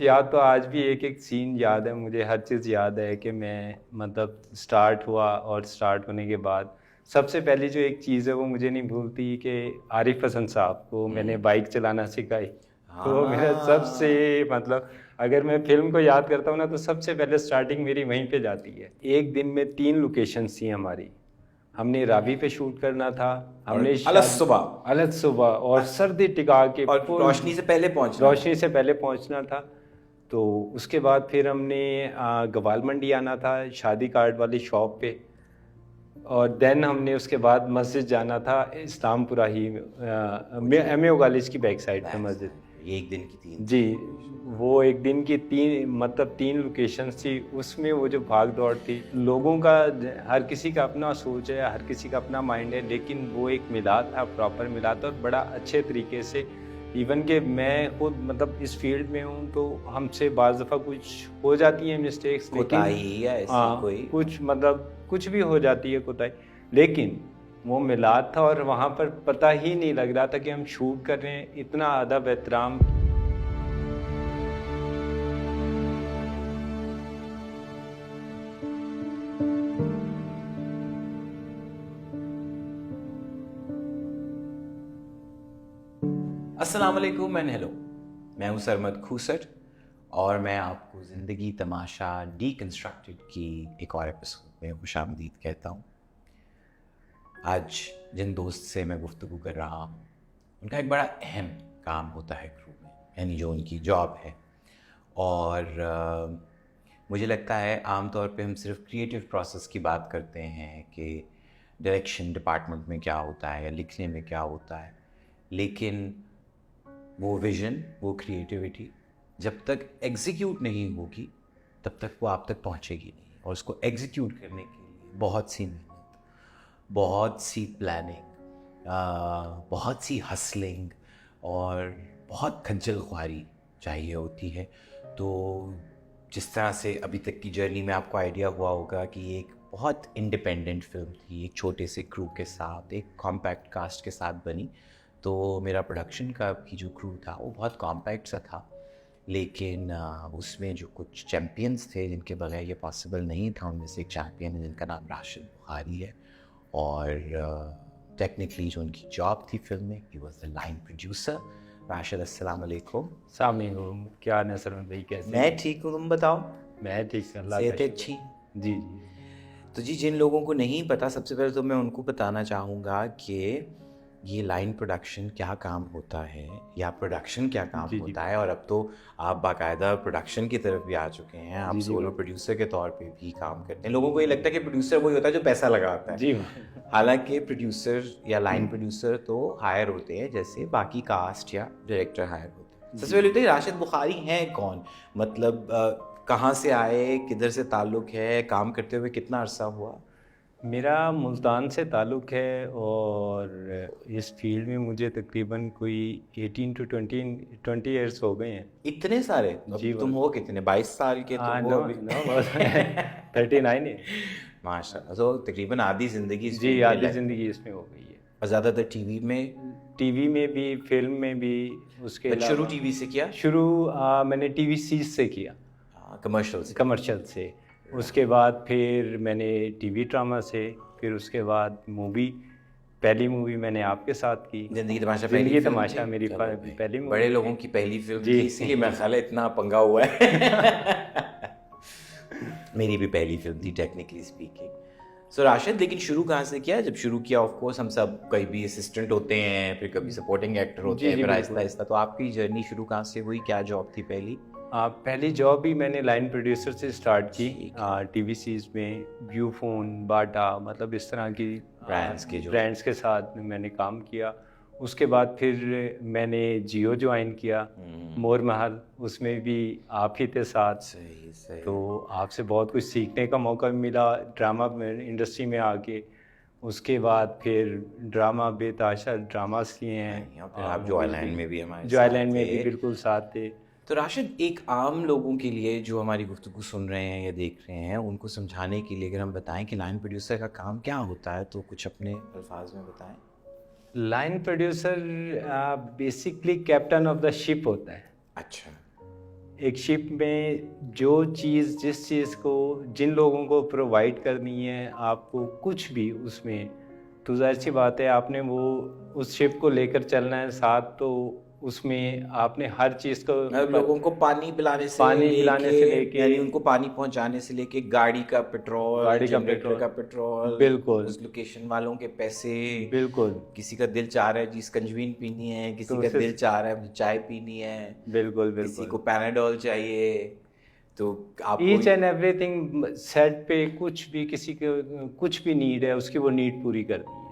याद तो आज भी एक एक सीन याद है मुझे, हर चीज़ याद है कि मैं मतलब स्टार्ट हुआ और स्टार्ट होने के बाद सबसे पहली जो एक चीज़ है वो मुझे नहीं भूलती कि आरिफ हसन साहब को मैंने बाइक चलाना सिखाई। तो मेरा सबसे हाँ। मतलब अगर मैं फिल्म को याद करता हूँ ना तो सबसे पहले स्टार्टिंग मेरी वहीं पे जाती है। एक दिन में 3 लोकेशंस थी हमारी। हमने रावी पे शूट करना था, हमने और अलग शायद सुबह। अलग सुबह और सर्दी टिका के और फुल रोशनी से पहले पहुंचना था। रोशनी से पहले पहुंचना था। तो उसके बाद फिर हमने गवाल मंडी आना था शादी कार्ड वाली शॉप पे। और देन हमने उसके बाद मस्जिद जाना था इस्लामपुरा ही एम ए कॉलेज की बैक साइड पे बैक मस्जिद। साइड ये एक दिन की तीन जी, लोकेशन। वो एक दिन की तीन लोकेशंस थी। उसमें वो जो भाग दौड़ थी लोगों का, हर किसी का अपना सोच है, हर किसी का अपना माइंड है, लेकिन वो एक मिलाद था, प्रॉपर मिलाद था और बड़ा अच्छे तरीके से। इवन कि मैं खुद मतलब इस फील्ड में हूँ तो हमसे बाज़ दफ़ा कुछ हो जाती हैं मिस्टेक्स, लेकिन कोताही या ऐसी हाँ कोई। कुछ मतलब कुछ भी हो जाती है कोताही, लेकिन वो मिलाद था और वहाँ पर पता ही नहीं लग रहा था कि हम शूट कर रहे हैं। इतना अदब एहतराम। अस्सलाम वालेकुम एंड हेलो। मैं हूं सरमद खूसट और मैं आपको ज़िंदगी तमाशा डीकंस्ट्रक्टेड की एक और एपिसोड में खुशामदीद कहता हूं। आज जिन दोस्त से मैं गुफ्तगू कर रहा हूं उनका एक बड़ा अहम काम होता है क्रू में, यानी जो उनकी जॉब है। और मुझे लगता है आम तौर पे हम सिर्फ क्रिएटिव प्रोसेस की बात करते हैं कि डायरेक्शन डिपार्टमेंट में क्या होता है या लिखने में क्या होता है, लेकिन वो विज़न, वो क्रिएटिविटी जब तक एग्जीक्यूट नहीं होगी तब तक वो आप तक पहुंचेगी नहीं। और उसको एग्जीक्यूट करने के लिए बहुत सी मेहनत, बहुत सी प्लानिंग, बहुत सी हसलिंग और बहुत खज्जल ख्वारी चाहिए होती है। तो जिस तरह से अभी तक की जर्नी में आपको आइडिया हुआ होगा कि ये एक बहुत इंडिपेंडेंट फिल्म थी, एक छोटे से क्रू के साथ, एक कॉम्पैक्ट कास्ट के साथ बनी। तो मेरा प्रोडक्शन का भी जो क्रू था वो बहुत कॉम्पैक्ट सा था, लेकिन उसमें जो कुछ चैम्पियंस थे जिनके बगैर ये पॉसिबल नहीं था, उनमें से एक चैम्पियन है जिनका नाम राशिद बुखारी है। और टेक्निकली जो उनकी जॉब थी फिल्म में, he was the line producer. Rashid, अस्सलाम वालेकुम। सामने हो, क्या नसर में भाई, कैसे मैं हैं? ठीक हूँ, तुम बताओ। मैं ठीक, अल्लाह का सेहत शुक्र। अच्छी? जी जी। तो जी, जिन लोगों को नहीं पता, सबसे पहले तो मैं उनको बताना चाहूँगा कि ये लाइन प्रोडक्शन क्या काम होता है या प्रोडक्शन क्या काम जी जी। होता है। और अब तो आप बाकायदा प्रोडक्शन की तरफ भी आ चुके हैं, आप जी जी सोलो प्रोड्यूसर के तौर पे भी काम करते हैं। लोगों को ये लगता है कि प्रोड्यूसर वही होता है जो पैसा लगाता है। जी। हालांकि प्रोड्यूसर या लाइन प्रोड्यूसर तो हायर होते हैं जैसे बाकी कास्ट या डायरेक्टर हायर होते हैं। सबसे जी। पहले तो राशिद बुखारी हैं कौन, मतलब कहाँ से आए, किधर से ताल्लुक़ है, काम करते हुए कितना अरसा हुआ? मेरा मुल्तान से ताल्लुक़ है और इस फील्ड में मुझे तकरीबन कोई 18 to 20 ईयर्स हो गए हैं। इतने सारे? जी अब तुम बस। हो कितने, 22 साल के तो हाँ, हो नो अभी। नो बस। 39 है। माशाल्लाह, तो तकरीबन आधी ज़िंदगी इस जी, फील्ड में आधी लग गई। ज़िंदगी इसमें हो गई है। और ज़्यादातर टीवी में? टीवी में भी, फिल्म में भी। उसके शुरू अलावा टीवी से किया? शुरू मैंने टीवी सीरीज से किया, हाँ, कमर्शियल से। कमर्शियल से। उसके बाद फिर मैंने टीवी ड्रामा से, फिर उसके बाद मूवी। पहली मूवी मैंने आपके साथ की। ज़िंदगी तमाशा पहली ज़िंदगी फिल्म थी? तमाशा मेरी चलो भाई, पहली मूवी बड़े लोगों थी। की पहली फिल्म जी। थी, इसीलिए मेरा ख्याल है इतना पंगा हुआ है। मेरी भी पहली फिल्म थी टेक्निकली स्पीकिंग। सो राशिद, लेकिन शुरू कहाँ से किया? जब शुरू किया ऑफ कोर्स हम सब कहीं भी असिस्टेंट होते हैं, फिर कभी सपोर्टिंग एक्टर होते जी हैं, जी फिर आहिस्ता बिल्कुल। आहिस्ता। तो आपकी जर्नी शुरू कहाँ से हुई, क्या जॉब थी पहली? पहली जॉब भी मैंने लाइन प्रोड्यूसर से स्टार्ट की। ठीक है। टीवी सीरीज में व्यू फोन, बाटा, मतलब इस तरह की ब्रांड्स के जो। ब्रांड्स के साथ मैंने काम किया। उसके बाद फिर मैंने जियो ज्वाइन किया, मोर महल, उसमें भी आप ही थे साथ। सही सही। तो आपसे बहुत कुछ सीखने का मौका भी मिला ड्रामा इंडस्ट्री में आके। उसके बाद फिर ड्रामा बेताशा ड्रामास किए नहीं, और फिर हैं आप जो मूवीज़ आइलैंड भी। में भी हमारे जो साथ आइलैंड में भी थे। बिल्कुल साथ थे। तो राशिद, एक आम लोगों के लिए जो हमारी गुफ्तगू सुन रहे हैं या देख रहे हैं, उनको समझाने के लिए अगर हम बताएं कि लाइन प्रोड्यूसर का काम क्या होता है, तो कुछ अपने अल्फाज में बताएं। Line producer basically captain of the ship होता है। अच्छा। एक शिप में जो चीज़ जिस चीज़ को जिन लोगों को प्रोवाइड करनी है आपको कुछ भी उसमें, तो ज़ाहिर सी बात है आपने वो उस शिप को लेकर चलना है साथ, तो उसमें आपने हर चीज़ को लोगों को पानी पिलाने से लेके यानी उनको पानी पहुंचाने से लेके गाड़ी का पेट्रोल, जनरेटर का पेट्रोल, बिल्कुल उस लोकेशन वालों के पैसे, बिल्कुल किसी का दिल चाह रहा है जी स्कंजवीन पीनी है, किसी तो का उसे- दिल चाह रहा है मुझे चाय पीनी है, बिल्कुल किसी बिल्कुल को पैनाडोल चाहिए। तो आपको ईच एंड एवरीथिंग सेट पे कुछ भी किसी को कुछ भी नीड है उसकी वो नीड पूरी करनी है।